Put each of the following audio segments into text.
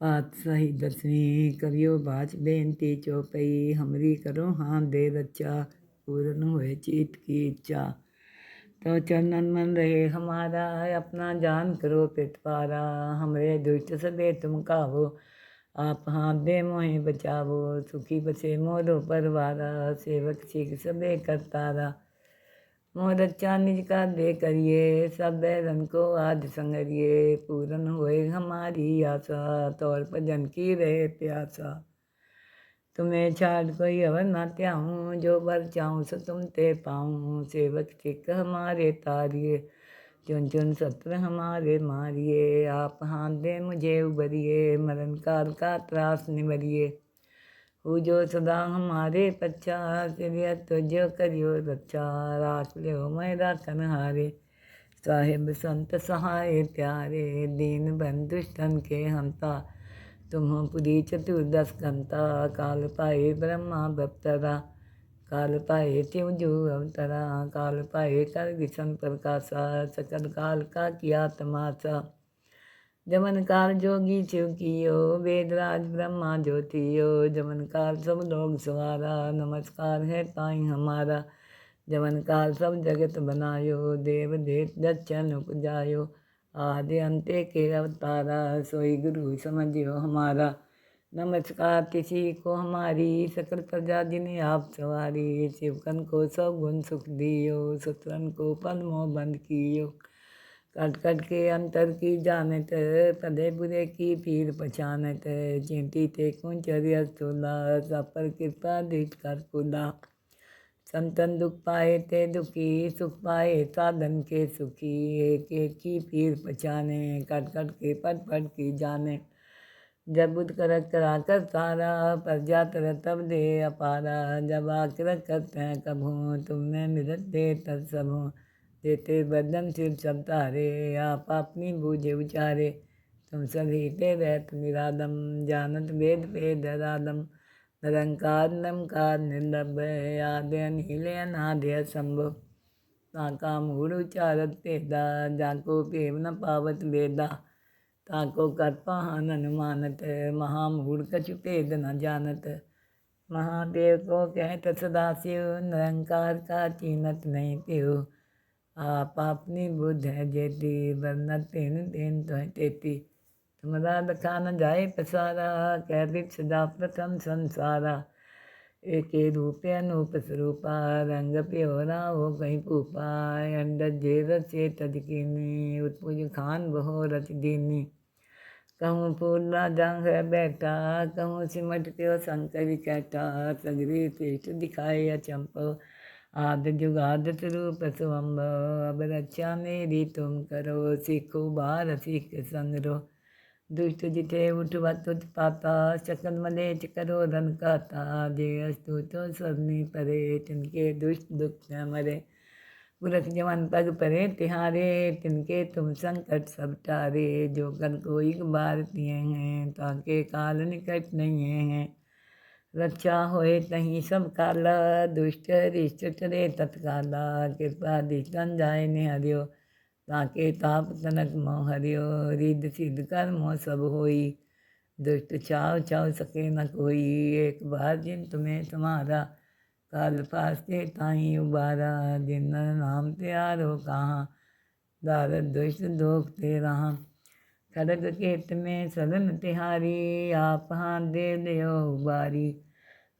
पातशाही दसवीं करियो बाच बेनती चौपई हमरी करो हाँ दे रचा पूरन होए चीत की इच्छा। तो चरणन मन रहे हमारा अपना जान करो पिटवारा। हमरे दुष्ट सबे तुम कावो आप हाथ दे मोहे बचावो। सुखी बसे मोरो परवारा सेवक सीख सबे करतारा। मोर अच्छा निज का दे करिए सब बैरन को आद संगरिए। पूरन होए हमारी आशा तौर भजन की रहे प्यासा। तुम्हें छाड़ कोई अवर ना त्याऊँ जो बर चाहूँ सो तुम ते पाऊँ। सेवक सिख हमारे तारिए चुन चुन सत्र हमारे मारिए। आप हाथ दे मुझे उबरिए मरण काल का त्रास निबरिए। हो जो सदा हमारे पच्छा सिरिया तुझो करियो रक्षा। राख लियो मैं राखन हारे साहिब संत सहाय प्यारे। दीन बंधु दुष्टन के हंता तुम पुरी चतुर्दश कंता। काल पाए ब्रह्मा बप्तरा काल पाए त्युजो अवतरा। काल पाए कर विषम प्रकाशा सकल काल का किया तमाशा। जमन काल जोगी शिव कियो वेदराज ब्रह्मा ज्योतियो। जमन काल सब लोग सवारा नमस्कार है ताई हमारा। जमन काल सब जगत बनायो देव देव दक्षन उपजायो। आदि अंत्य के अवतारा सोई गुरु समझियो हमारा। नमस्कार किसी को हमारी सकल प्रजा जिन्हें आप सवारी। शिवकन को सब गुण सुख दियो सुतरन को पल मोह बंद कियो। कट कट के अंतर की जानत पदे बुरे की पीर पहचानत। चिंती ते कुंचर्य स्थूला सब पर कृपा दृढ़ कर कुला। संतन दुख पाए ते दुखी सुख पाए साधन के सुखी। एक एक की पीर पहचाने कट कट के पट पट की जाने। जब बुद्ध कर करा कर सारा प्रजा तर तब दे अपारा। जब आकर करते हैं कभू तुमने मिलत दे तर सबू। देते बदन सिर सब तारे आप अपनी बूझे उचारे। तुम सभी ते रहत निरादम जानत वेद वेद रादम। निरंकार नमकार निर्लभ आद्य नीले अनाद्य संभव। ताका मूढ़ उचारत भेदा जाको पेव न पावत वेदा। ताको कर्पाहन अनुमानत महामूढ़ कछु भेद न जानत। महादेव को कहत सदाशिव निरंकार का चीनत नहीं प्यो। आप अपनी बुद्ध है जेती वर्णत तेन तेन तो तेती। तुम्हारा लखा न जाए पसारा कैदित सदा प्रथम संसारा। एक रूप अनूप स्वरूपा रंग प्योरा हो कहीं पूपा। अंडज जे रचे तज कीनी उत्पुज खान बहो रच दीनी। कहूँ फूल राजा है बैठा कहूँ सिमट प्यो शंकर कैठा। सगरी श्रेष्ठ दिखाए अचंपो आद जुगाद स्वरूप स्वम्भव। अब रक्षा मेरी तुम करो सीखो बार सीख संगरो। दुष्ट जिठे उठवत उत्पाता सकल मलेच करो धन कहता। जे अस्तु तो स्वप्नि परे तिनके दुष्ट दुख न मरे। पुरख जवन पग परे तिहारे तिनके तुम संकट सब टारे। जो कर को एक बार दिए हैं ताके काल निकट नहीं हैं। रक्षा होए तहीं सब काला दुष्ट रिष्ट टरे तत्काला। कृपा दिष्टन जाय निहरियो ताके ताप तनक मोह हरियो। रिद्ध सिद्ध कर मोह सब होई दुष्ट छाव छाव सके न कोई। एक बार जिन तुम्हें तुम्हारा काल फास्ते ताही उबारा। जिन नाम त्यारो कहाँ दारद दुष्ट दोख ते रहा। खड़ग केत में सदन तिहारी आप हाथ दे लियो उबारी।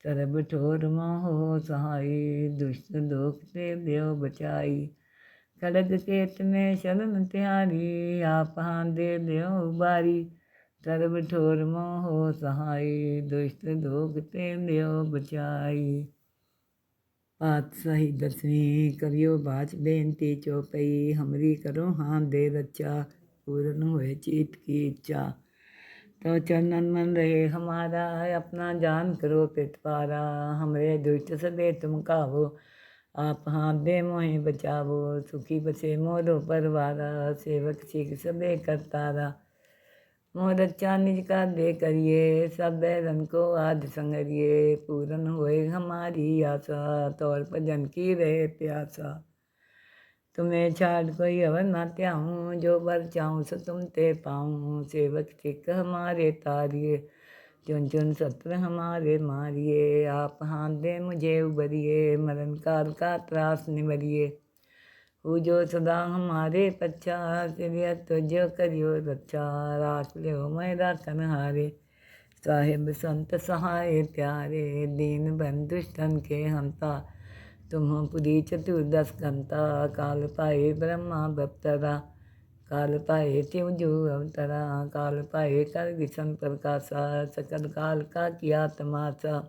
तरब ठोर मोहो सहाय दुष्ट दोख ते लियो बचाई। खड़ग केत में शरण तिहारी आप हाथ दे लियो उबारी। तरब ठोर मोहो सहाय दुष्ट दोख ते लियो बचाई। पातशाही दसवीं करियो बाच बेनती चौपई हमरी करो हाँ दे रचा पूरन होए चीत की इच्छा। तो चरणन मन रहे हमारा अपना जान करो पिटवारा। हमरे दुष्ट सबे तुम कावो आप हाथ दे मोहे बचावो। सुखी बसे मोरो परवारा सेवक सीख सबे करतारा। मोर अच्छा निज का दे करिए सब बैरन को आद संगरिए। पूरन होए हमारी आशा तौर भजन की रहे प्यासा। तुम्हें छाड़ कोई अवर ना त्याऊँ, जो बर चाहूँ सो तुम ते पाऊँ। सेवक सिख हमारे तारिये, चुन चुन सत्र हमारे मारिए। आप हाथ दे मुझे उबरिए, मरण काल का त्रास निबरिए। हो जो सदा हमारे पच्छा, सिरिया तुझो करियो रक्षा। राख लियो मैं राखन हारे, साहिब संत सहाय प्यारे। दीन बंधु दुष्टन के हंता, तुम पुरी चतुर्दश घंटा। काल पाए ब्रह्मा बप्तरा, काल पाए त्योजो अवतरा। काल पाए कर विषम प्रकाशा, सकल काल का किया तमाशा।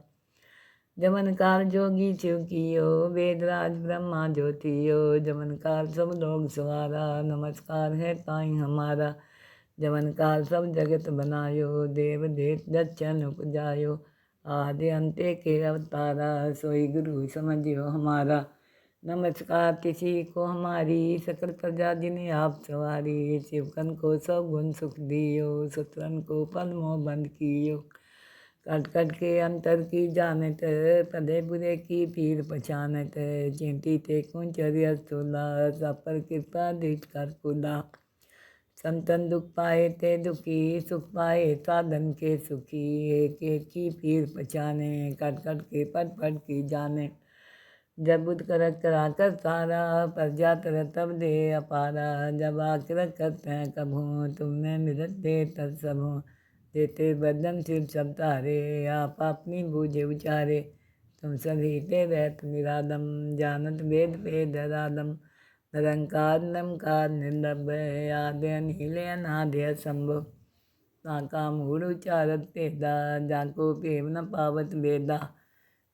जमन काल जोगी शिव कियो, वेदराज ब्रह्मा ज्योतियो। जमन काल सब लोग सवारा, नमस्कार है ताई हमारा। जमन काल सब जगत बनायो, देव देव दक्षन उपजायो। आदि अंते के अवतारा, सोई गुरु समझियो हमारा। नमस्कार किसी को हमारी, सकल प्रजा जिन्हें आप सवारी। शिवकन को सब गुण सुख दियो, सुतरन को पल मोह बंद कियो। कट कट के अंतर की जानत, पदे बुरे की पीर पहचानत। चिंती ते कुंचर्य स्थूला, सब पर कृपा दृष्ट कर कुला। संतन दुख पाए ते दुखी, सुख पाए साधन के सुखी। एक एक की पीर पहचाने, कट कट के पट पट की जाने। जब बुद्ध करत करा कर सारा, प्रजा तर तब दे अपारा। जब आकृत करते हैं कभू, तुमने मिलत दे तत्सभू। देते बदन सिर सब तारे, आप अपनी बूझे उचारे। तुम सभी ते रहत निरादम, जानत वेद वेद रादम। निरंकार नमकार निर्लभ, आद्य नीले अनाद्य संभव। ताका मूढ़ उचारत भेदा, जाको प्रेम न पावत वेदा।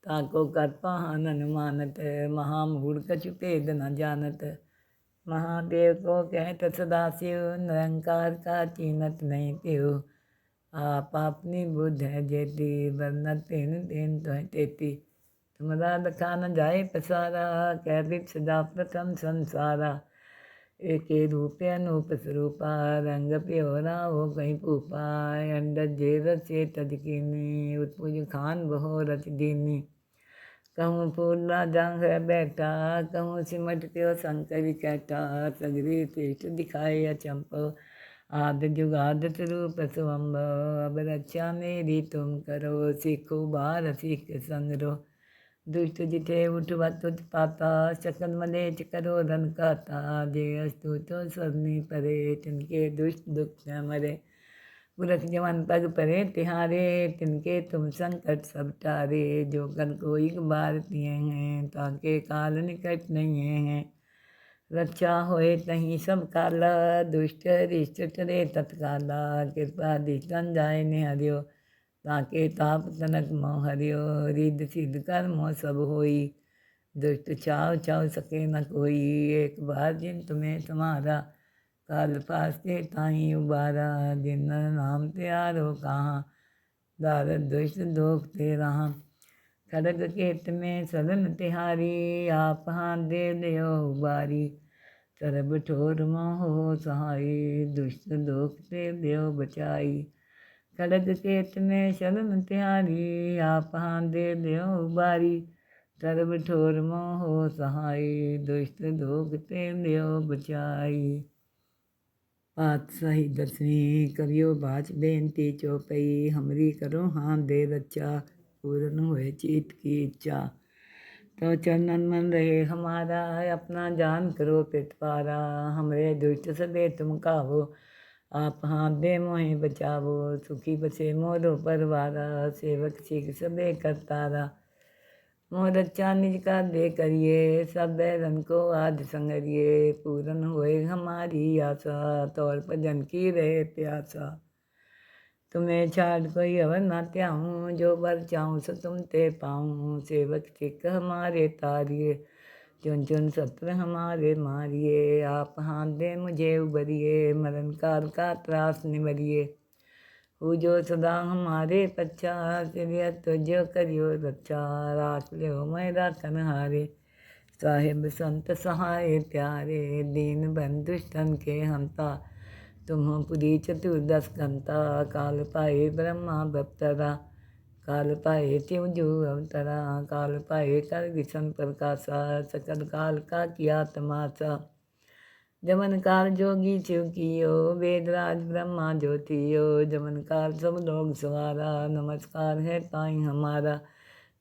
ताको कर्पाहन अनुमानत, महामूढ़ कछु भेद न जानत। महादेव को कहत सदाशिव, निरंकार का चीनत नहीं प्यो। आप अपनी बुद्ध है जेती, वर्णत तेन तेन तो है तेती। तुम्हारा लखा न जाए पसारा, कैदित सदा प्रथम संसारा। एक रूप अनूप स्वरूपा, रंग प्योरा हो कहीं पूपा। अंडज जेर से तजकीनी, उत्पुज खान बहो रच दीनी। कहूँ फूल राजा है बैठा, कहूँ सिमट प्यो शंकर कैठा। सगरी श्रेष्ठ दिखाए अचंपो, आद जुगाद स्वरूप स्वंभव। अब रक्षा मेरी तुम करो, सीखो बार सीख संगरो। दुष्ट जिठे उठवत उत्पाता, सकल मलेच करो धन कहता। जे अस्तु तो सबनी परे, तिनके दुष्ट दुख न मरे। पुरख जवन पग परे तिहारे, तिनके तुम संकट सब टारे। जो कर को एक बार तिए हैं, ताके काल निकट नहीं हैं। रक्षा होए तहीं सब काला, दुष्ट रिष्ट टरे तत्काला। कृपा दिष्टन जाय निहरियो, ताके ताप तनक मोह हरियो। रिद्ध सिद्ध कर मोह सब होई, दुष्ट छाव छाव सके न कोई। एक बार जिन तुम्हें तुम्हारा, काल फास्ते ताहीं उबारा। जिन नाम त्यारो कहाँ, दारद दुष्ट दोख ते रहा। खड़ग केत में सदन तिहारी, आप हाथ दे लियो उबारी। सरब ठोर मोहो सहाई, दुष्ट दोख ते लियो बचाई। खड़ग केत में शरण तिहारी, आप हाथ दे लियो उबारी। सरब ठोर मोहो सहाई, दुष्ट दोख ते लियो बचाई। पातशाही दसवीं करियो बाच बेनती चौपई। हमरी करो हाथ दे रक्षा, पूर्ण होए चीत की इच्छा। तो चरणन मन रहे हमारा, अपना जान करो पिटवारा। हमरे दुष्ट सबे तुम कावो, आप हाथ दे मोहे बचावो। सुखी बसे मोरो परवारा, सेवक सिख सबे करतारा। मोह रक्षा निज का दे करिए, सब बैरन को आद संगरिए। पूरन होए हमारी आशा, तौर भजन की रहे प्यासा। तुम्हें छाड़ कोई अवर ना त्याऊँ, जो बर चाहूँ सो तुम ते पाऊँ। सेवक सिख हमारे तारिये, चुन चुन सत्र हमारे मारिए। आप हाथ दे मुझे उबरिए, मरण काल का त्रास निबरिए। हो जो सदा हमारे पच्छा, सिरिया तुझो करियो रक्षा। राख लियो मैं राखन हारे, साहिब संत सहाय प्यारे। दीन बंधु दुष्टन के हंता, तुम पुरी चतुर्दश घंटा। काल पाए ब्रह्मा बप्तरा, काल पाए त्योजो अवतरा। काल पाए कर विषम प्रकाशा, सकल काल का किया तमाशा। जमन काल जोगी चुकियो वेदराज ब्रह्मा ज्योतियो जमन काल सब लोग सवारा नमस्कार है ताई हमारा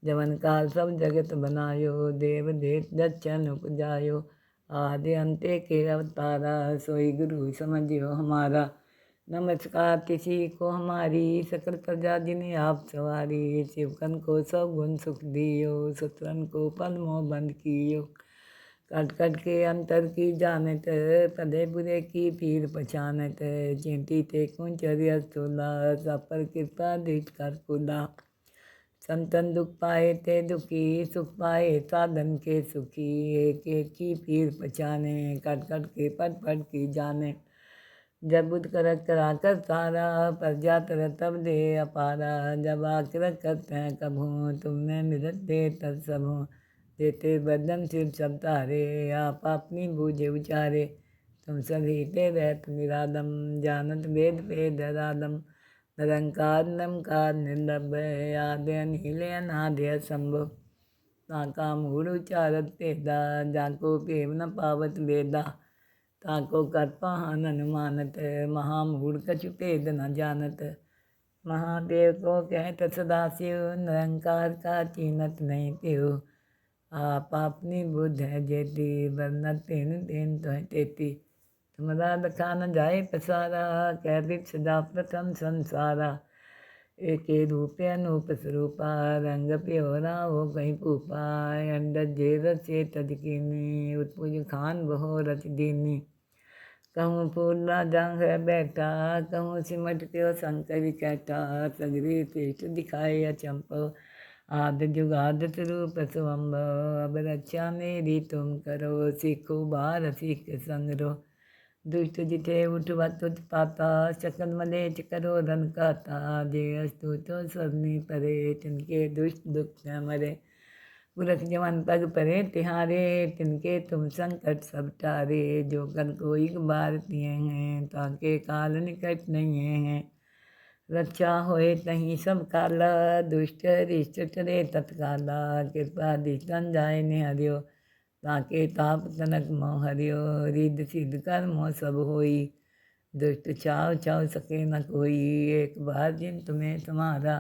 जमन काल सब जगत बनायो देव देव दच्चन उपजायो आदि अंते के अवतारा सोई गुरु समझियो हमारा नमस्कार किसी को हमारी सकल प्रजा जिन्हें आप सवारी शिवकन को सब गुण सुख दियो सुतरन को पल मोह बंद कियो कट कट के अंतर की जानत पदे बुरे की पीर पहचानत चिंती ते कुंचर्य स्थूला सब पर कृपा दृष्ट कर कुला संतन दुख पाए ते दुखी सुख पाए साधन के सुखी एक एक की पीर पहचाने कट कट के पट पट की जाने जब बुद्ध करत करा कर सारा प्रजा तर तब दे अपारा जब आकृत करते हैं कभू तुमने मिलत दे तत्सभू देते बदन सिर सब तारे आप अपनी बूझे उचारे तुम सभी ते रहत निरादम जानत वेद वेद रादम निरंकार नमकार निर्लभ आद्य नीले अनाद्य संभव ताका मूढ़ उचारत तेदा जाको प्रेम न पावत वेदा ताको कर्पाहन अनुमानत महामूढ़ कछु भेद न जानत महादेव को कहत सदाशिव निरंकार का चीनत नहीं प्यो आप अपनी बुद्ध है जेती वर्णत तेन तेन तो है तेती तुम्हारा लखा न जाए पसारा कैदित सदा प्रथम संसारा एक रूप अनूप स्वरूपा रंग प्योरा हो कहीं पूपा अंडर जे रचे तजकीनी उत्पुज खान बहो रच दीनी कहूँ पूर्णा जंग है बैठा कहूँ सिमट के शंकर कैठा सगरी श्रेष्ठ दिखाए अचंपो आद जुगाद रूप स्वम्भव अब रक्षा मेरी तुम करो सीखो बार सीख संगरो दुष्ट जिठे उठवत उत्पाता सकल मलेच करो धन कहता जे अस्तु तो सबनी परे तिनके दुष्ट दुख न मरे पुरख जवन पग परे तिहारे तिनके तुम संकट सब टारे जो कर कोई बार दिए हैं ताके काल निकट नहीं हैं रक्षा होए तहीं सब काला दुष्ट रिष्ट टरे तत्काला कृपा दिष्टन जाय ने हरियो ताके ताप तनक मोह हरियो रिद सिद्ध कर मोह सब होई दुष्ट छाव छाव सके न कोई एक बार जिन तुम्हें तुम्हारा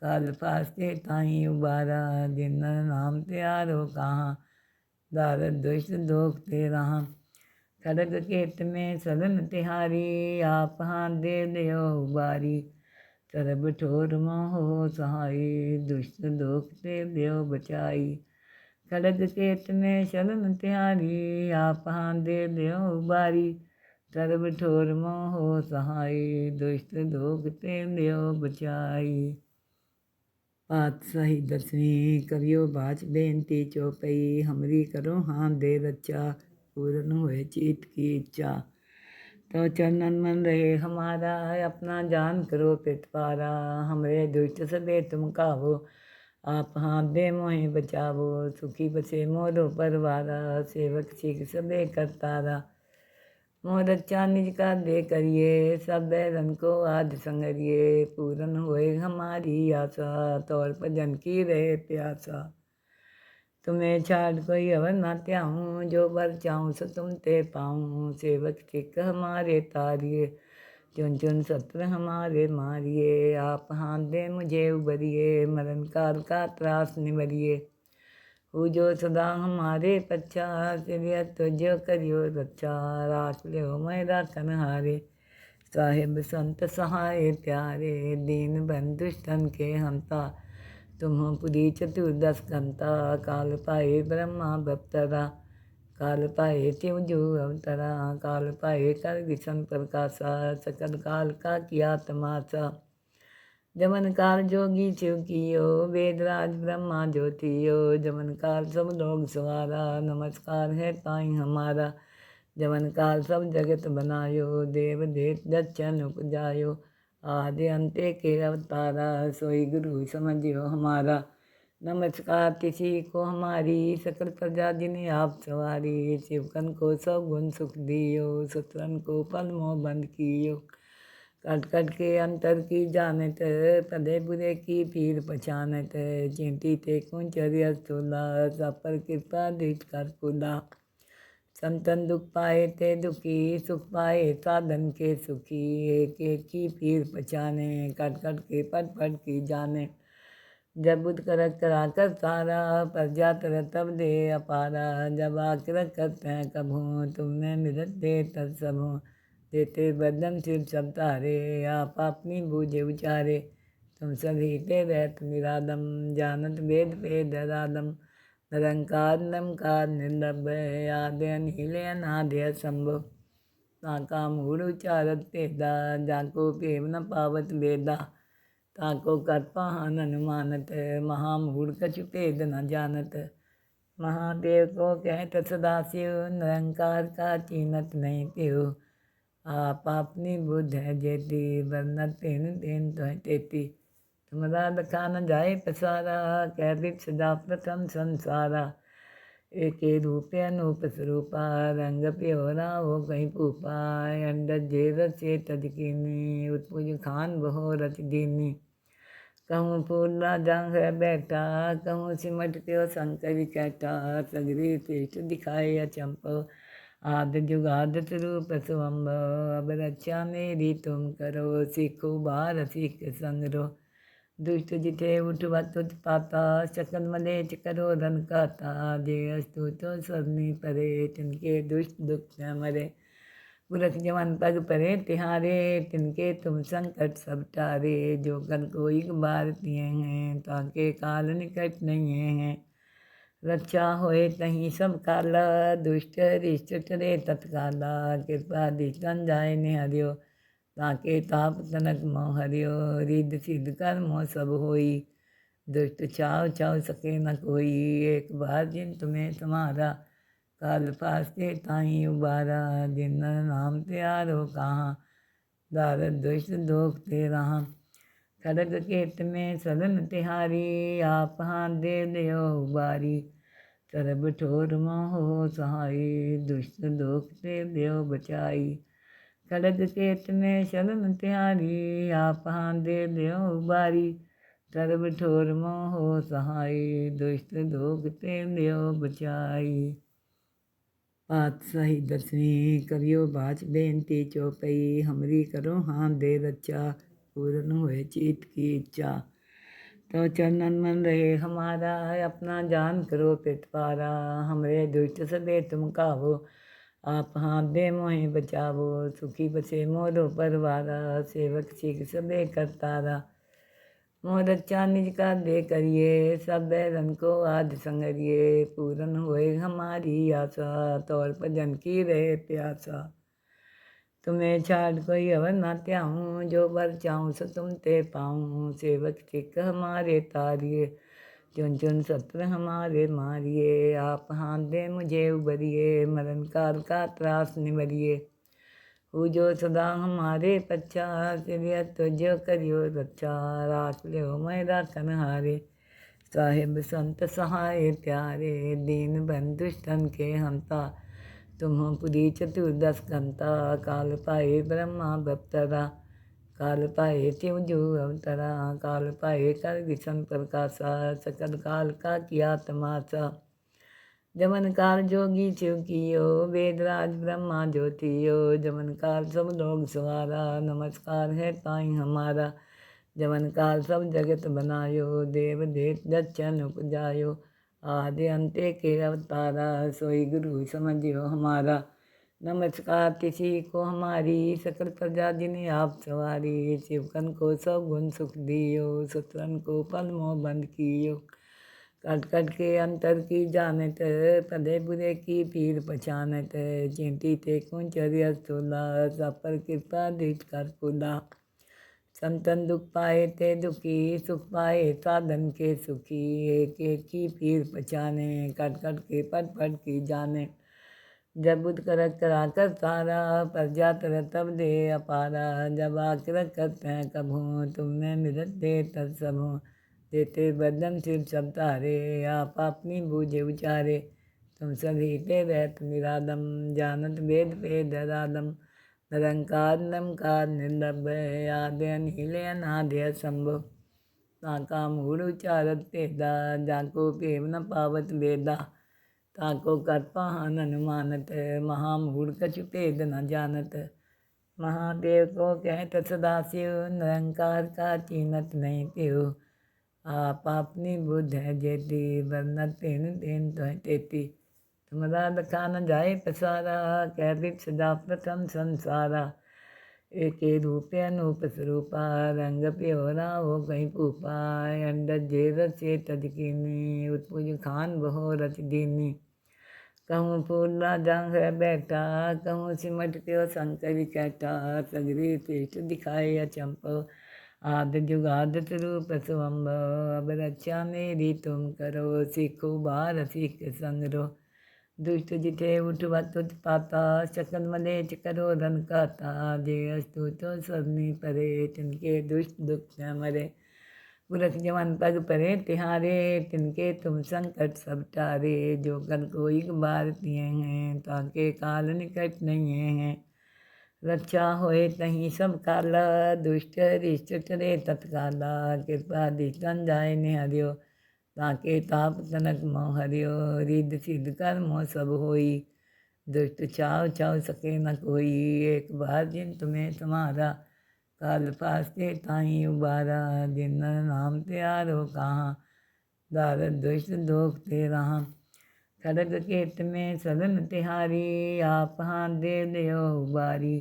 काल फास्ते ताई उबारा जिन नाम त्यारो कहाँ दारद दुष्ट दोख ते रहा खड़ग केत में सलन तिहारी आप हाथ दे लियो उबारी सरब ठोर मोहो सहाय दुष्ट दोख ते लियो बचाई खड़ग केत में शलन तिहारी आप हाथ दे लियो उबारी सरब ठोर मोहो सहाय दुष्ट दोख ते लियो बचाई पातशाही दसवीं करियो बाच बेनती चौपई हमरी करो हाथ दे रचा पूर्ण होए चीत की इच्छा तो चरणन मन रहे हमारा अपना जान करो पिटवारा हमरे दुष्ट सबे तुम कावो आप हाथ दे मोहे बचावो सुखी बसे मोरो परवारा सेवक सीख सबे करतारा मोह रक्षा निज का दे करिए सब बैरन को आद संगरिए पूरन होए हमारी आशा तौर पर जन की रहे प्यासा तुम्हें छाड़ कोई अवर ना त्याऊँ जो बर चाहूँ सो तुम ते पाऊँ सेवक सिख हमारे तारिए चुन चुन सत्र हमारे मारिए आप हाथ दे मुझे उबरिए मरण काल का त्रास निवरिए हो जो सदा हमारे पच्छा सिरिय तुझो करियो रक्षा राख लियो मैं राखन हारे साहिब संत सहाय प्यारे दीन बंधुष्टन के हंता तुम पुरी चतुर्दश घंटा काल पाए ब्रह्मा बप्तरा काल पाए त्योजो अवतरा काल पाए कर विषम प्रकाशा सकल काल का किया तमाशा जमन काल जोगी चुकियो वेदराज ब्रह्मा ज्योतियो जमन काल सब लोग सवारा नमस्कार है ताई हमारा जमन काल सब जगत बनायो देव देव दच्चन उपजायो आदि अंते के अवतारा सोई गुरु समझियो हमारा नमस्कार किसी को हमारी सकल प्रजा जिन्हें आप सवारी शिवकन को सब गुण सुख दियो सुतरन को पल मोह बंद कियो कट कट के अंतर की जानत पदे बुरे की पीर पहचानत चिंती ते कुंचर्य स्थूला सब पर कृपा दृष्ट कर कुला संतन दुख पाए ते दुखी, सुख पाए साधन के सुखी। एक एक की पीर पहचाने, कट कट के पट पट की जाने। जब बुद्ध करत करा कर सारा, पर जात तब दे अपारा। जब आकृत करते हैं कभू, तुमने मिलत दे तत्सभू। देते बदन सिर सब तारे, आप अपनी बूझे उचारे। तुम सभी ते रहत निरादम, जानत वेद वेद रादम। निरंकार निरंकार निर्लभ्य, आद्य नीले अनाद्य संभव। ताका मूढ़ उचारत वेदा, जाको प्रेम न पावत वेदा। ताको कर्पाहन अनुमानत, महामूढ़ कछु भेद न जानत। महादेव को कहत सदाशिव, निरंकार का चीनत नहीं प्यो। आप अपनी बुद्ध है जेती, वर्णत तेन तेन तो है तेती। तुम्हारा लखा न जाए पसारा, कैदित सदा प्रथम संसारा। एक रूप अनूप स्वरूपा, रंग प्योरा हो कहीं पूपा। अंडज जे रचे तज कीनी, उत्पुज खान बहो रच दीनी। कहूँ पूर्णा जंग है बैठा, कहूँ सिमट प्यो शंकर कैठा। सगरी श्रेष्ठ दिखाए अचंपो, आद जुगाद स्वरूप स्वंभव। अब रक्षा मेरी तुम करो, सीखो बार सीख संगरो। दुष्ट जिते उठवत उत्पाता, सकल मलेच करो धन कहता। जे अस्तु तो सरनी परे, तिनके दुष्ट दुख न मरे। पुरख जवन पग परे तिहारे, तिनके तुम संकट सब टारे। जो कर कोई बार तिए हैं, ताके काल निकट नहीं हैं। रक्षा होए तहीं सब काला, दुष्ट रिष्ट टरे तत्काला। कृपा दिष्टन जाय निहरियो, ताके ताप तनक मोह हरियो। रिद्ध सिद्ध कर्मो सब होई, दुष्ट छाव छाव सके न कोई। एक बार जिन तुम्हें तुम्हारा, काल फास्ते ताही उबारा। जिन नाम त्यारो कहाँ, दारद दुष्ट दोख ते रहा। खड़ग केत में सलन तिहारी, आप हाथ दे लियो उबारी। तरब ठोर मोहो सहाई, दुष्ट दोख ते लियो बचाई। खड़ग केत में शरण तिहारी, आप हाथ दे लियो उबारी। तरब ठोर मोहो सहाई, दुष्ट दोख ते लियो बचाई। पातशाही दर्शनी करियो बाच बेनती चौपई, हमरी करो हाथ दे रचा। पूर्ण होए चीत की इच्छा, तो चरणन मन रहे हमारा। अपना जान करो पिटवारा, हमरे दुष्ट सबे तुम कावो। आप हाथ दे मोहे बचावो, सुखी बसे मोरो परवारा। सेवक सिख सबे करतारा, मोह रक्षा निज का दे करिए। सब बैरन को आद संगरिए, पूरन होए हमारी आशा। तौर भजन की रहे प्यासा, तुम्हें छाड़ कोई अवर ना त्याऊँ। जो बर चाहूँ सो तुम ते पाऊँ। सेवक सिख हमारे तारिए, चुन चुन शत्रु हमारे मारिए। आप हाथ दे मुझे उबरिए, मरण काल का त्रास निवरिए। हो जो सदा हमारे पच्छा, सिरिय तुझो करियो रक्षा। राख लियो मैं राखन हारे, साहिब संत सहाय प्यारे। दीन बंधुष्टन के हंता, तुम पुरी चतुर्दश घंटा। काल पाए ब्रह्मा बप्तरा, काल पाए त्योजो अवतरा। काल पाए कर विषम प्रकाशा, सकल काल का किया तमाशा। जमन काल जोगी शिव कियो, वेदराज ब्रह्मा ज्योतियो। जमन काल सब लोग सवारा, नमस्कार है ताई हमारा। जमन काल सब जगत बनायो, देव देव दक्षन उपजायो। आदि अंते के अवतारा, सोई गुरु समझियो हमारा। नमस्कार किसी को हमारी, सकल प्रजा जिन्हें आप सवारी। शिवकन को सब गुण सुख दियो, सुतरन को पल मोह बंद कियो। कट कट के अंतर की जानत, पदे बुरे की पीर पहचानत। चिंती ते कुंचर्य सोला, सब पर कृपा दृष्ट कर फूला। संतन दुख पाए ते दुखी, सुख पाए साधन के सुखी। एक एक की पीर पहचाने, कट कट के पट पट की जाने। जब बुद्ध करत करा कर सारा, पर जात तब दे अपारा। जब आकृत करते हैं कभू, तुमने मिलत दे तत्सभू। देते बदन सिर सब तारे, आप अपनी बूझे उचारे। तुम सभी ते रहत निरादम, जानत वेद वेद रादम। निरंकार निरंकार निर्लभ्य, आद्य नीले अनाद्य संभव। ताका मूढ़ उचारत वेदा, जाको प्रेम न पावत वेदा। ताको कर पाहन अनुमानत, महामूढ़ कछु भेद न जानत। महादेव को कहत सदाशिव, निरंकार का चीनत नहीं प्यो। आप अपनी बुद्ध है जेती, वर्णत तेन तेन तो तेती। तुमरा लखा न जाए पसारा, कैदित सदा प्रथम संसारा। एक रूप अनूप स्वरूपा, रंग प्योरा हो कहीं पूपा। अंडज जे रचे तजकीनी, उत्पुज खान बहो रच दीनी। कहूँ पूर्णा जंग है बैठा, कहूँ सिमट प्यो शंकर कैठा। सगरी श्रेष्ठ दिखाए अचंपो, आद जुगाद स्वरूप स्वंभव। अब रक्षा मेरी तुम करो, सीखो बार सीख संगरो। दुष्ट जिठे उठवत उत्पाता, सकल मलेच करो रन कहता। जे अस्तु तो सबनी परे, तिनके दुष्ट दुख न मरे। पुरख जवन पग परे तिहारे, तिनके तुम संकट सब टारे। जो कर कोई बार तिए हैं, ताके काल निकट नहीं हैं। रक्षा होए तहीं सब काला, दुष्ट रिष्ट टरे तत्काला। कृपा दिष्टन जाय निहरियो, ताके ताप तनक मोह हरियो। रिद्ध सिद्ध कर्मो सब होई, दुष्ट छाव छाव सके न कोई। एक बार जिन तुम्हें तुम्हारा, काल फास्ते ताई उबारा। जिन नाम त्यारो कहाँ, दारद दुष्ट दोख ते रहा। खड़ग केत में सदन तिहारी, आप हाथ दे दयो उबारी।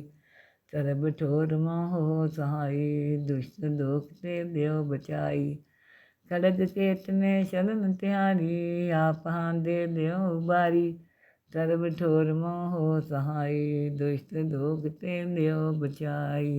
तरब ठोर मोहो सहाय, दुष्ट दोख ते दयो बचाई। खड़ग केत में शरण तिहारी, आप हाथ दे दयो उबारी। तरब ठोर मोहो सहाय, दुष्ट दोख ते दयो बचाई।